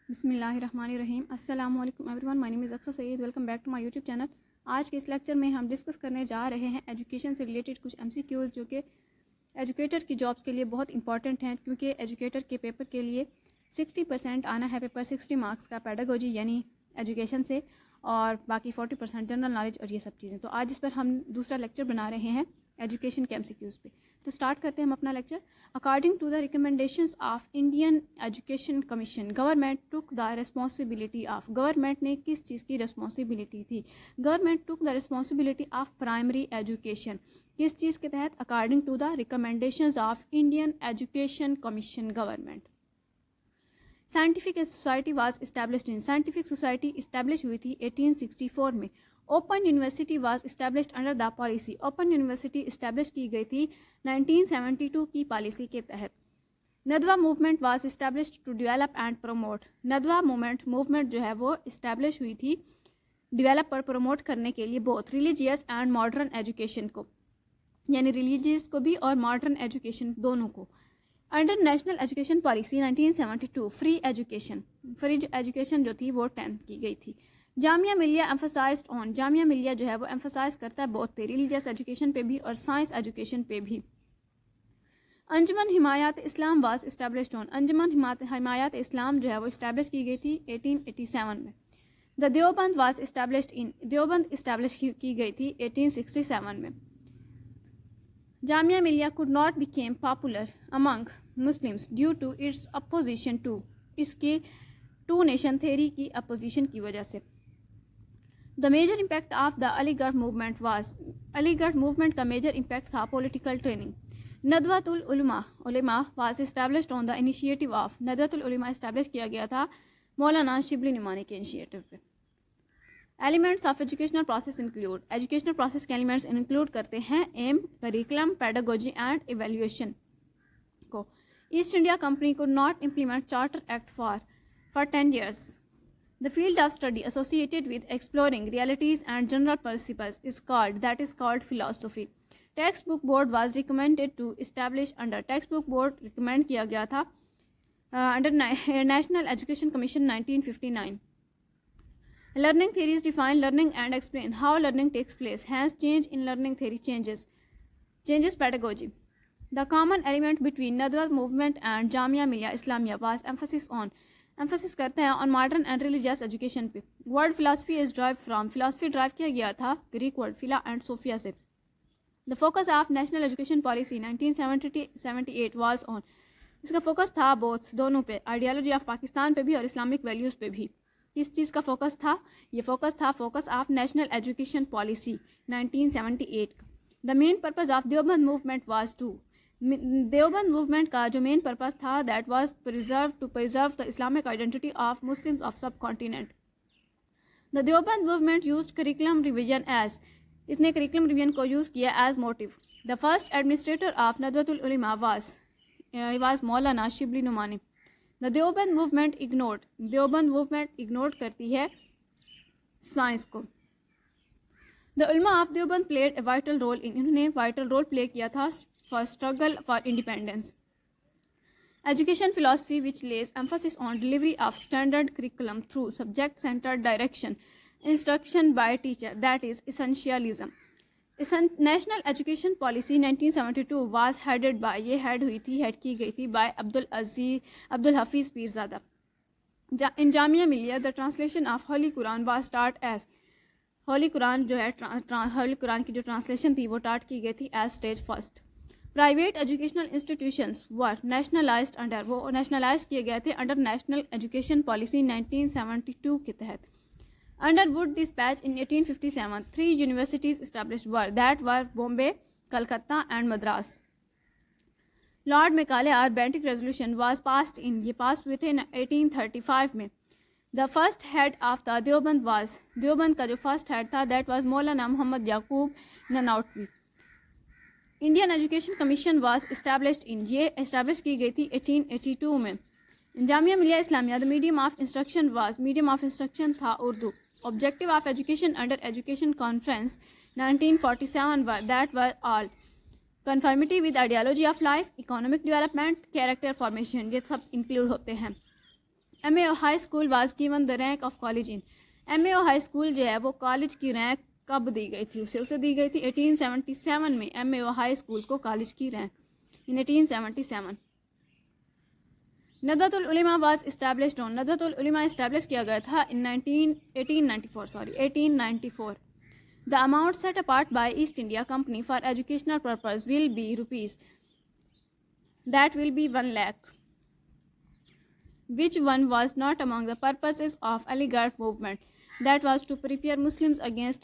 बिस्मिल्लाहिर्रहमानिर्रहीम। अस्सलाम वालेकुम everyone, my name is Aksar Saeed. Welcome back to my YouTube channel. आज के इस लेक्चर में हम डिस्कस करने जा रहे हैं एजुकेशन से रिलेटेड कुछ एमसीक्यूज़ जो कि एजुकेटर की जॉब्स के लिए बहुत इंपॉर्टेंट हैं, क्योंकि एजुकेटर के पेपर के लिए 60% आना है पेपर, 60 मार्क्स का पेडागोजी यानी एजुकेशन से, और बाकी 40% जनरल नॉलेज और ये सब चीज़ें। तो आज इस पर हम दूसरा लेक्चर बना रहे हैं एजुकेशन के एमसीक्यूज़ पे। तो स्टार्ट करते हैं हम अपना lecture. According to the recommendations of Indian education commission, government took the responsibility of, government ने किस चीज़ की रिस्पॉन्सिबिलिटी थी? Government took the responsibility of primary education, किस चीज़ के तहत? According to the recommendations of Indian education commission government. Scientific society was established in, scientific society establish हुई थी 1864 में। Open university was established under the policy, open university establish की गई थी 1972 की पॉलिसी के तहत। Nadwa movement was established to develop and promote, Nadwa movement जो है वो इस्टेब्लिश हुई थी डेवलप और प्रमोट करने के लिए both religious and modern education को, यानी रिलीजियस को भी और मॉडर्न एजुकेशन दोनों को। Under national education policy 1972 free education जो थी वो 10 की गई थी। जामिया मिलिया एम्फसाइज्ड ऑन, जामिया मिलिया जो है वो एम्फसाइज करता है बोथ पे, रिलीजियस एजुकेशन पे भी और साइंस एजुकेशन पे भी। Anjuman Himayat Islam was established on, Anjuman Himayat Islam जो है वो इस्टेब्लिश की गई थी 1887 में। The Deoband was established in, Deoband establish की गई थी 1867 में। Jamia Millia could not became popular among Muslims due to its opposition to, इसके टू नेशन थ्योरी की अपोजिशन की वजह से। The major impact of the Aligarh movement was, Aligarh movement का मेजर इम्पैक्ट था political training. Nadwatul Ulama was established on the initiative of, Nadwatul Ulama establish किया गया था मौलाना शिबली नुमानी के इनिशिएटिव पे। Elements of educational process include, educational process के एलिमेंट्स इंक्लूड करते हैं aim, curriculum, pedagogy and evaluation को। ईस्ट इंडिया कंपनी को not implement charter act for 10 years. The field of study associated with exploring realities and general principles is called philosophy. Textbook board was recommended to establish under, textbook board recommend किया गया था under National Education Commission 1959. Learning theories define learning and explain how learning takes place. Hence, change in learning theory changes pedagogy. The common element between Nadwa movement and Jamia Millia Islamia was emphasis on, emphasis करते हैं on modern and religious education पे। Word philosophy is drive from, philosophy drive किया गया था Greek word philo and sophia से। The focus of national education policy 1978 was on, इसका focus था both, दोनों पे, आइडियोलॉजी ऑफ पाकिस्तान पे भी और इस्लामिक वैल्यूज़ पे भी। किस चीज़ का फोकस था? ये फोकस था focus of national education policy 1978 का। The main purpose of Deoband movement was to, Deoband movement का जो मेन पर्पस था that was to preserve the Islamic identity of Muslims of subcontinent. The Deoband movement used curriculum revision as, इसने curriculum revision को use किया as motive. The first administrator of Nadwatul Ulama was Maulana Shibli Numani. The Deoband movement ignored, Deoband movement ignore करती है science को। The ulama of Deoband played a vital role in, इन्होंने vital role play किया था for struggle for independence. Education philosophy which lays emphasis on delivery of standard curriculum through subject-centered direction, instruction by teacher, that is essentialism. National Education Policy 1972 was headed by, ये head की गई थी by Abdul Hafiz Pirzada. In Jamia Millia, the translation of Holy Quran was taught as, Holi Quran जो है होली कुरान की जो translation थी वो टाट की गई थी as stage first. Private educational institutions were nationalized under, वो नेशनलाइज किए गए थे अंडर नेशनल एजुकेशन पॉलिसी 1972 के तहत। Under Wood dispatch in 1857 3 universities established were, that were Bombay, Calcutta and Madras. Lord Macaulay or Bentinck resolution was passed in, ये pass हुए थे 1835 में। The first head of the Deoband was, Deoband का जो फर्स्ट हेड था that was Maulana Mohammad Yaqub Nanautvi. Indian education commission was established in, ये establish की गई थी 1882 में। Jamia Millia Islamia, the medium of instruction was, medium of instruction था Urdu. Objective of education under education conference 1947 were, that were all conformity with ideology of life, economic development, character formation, ये सब include होते हैं। MAO high school was given the rank of college in. MAO high school जो है वो college की rank कब दी गई थी? उसे दी गई थी 1877 में। MAO हाई स्कूल को कॉलेज की रैंक इन 1877। नदतुल उलमा वाज इस्टेब्लिश्ड ऑन। नदतुल उलमा इस्टेब्लिश किया गया था in 1894। The amount set apart by East India company for educational purpose will be rupees, that will be 1 lakh. Which one was not among the purposes of Aligarh movement? That was to prepare Muslims against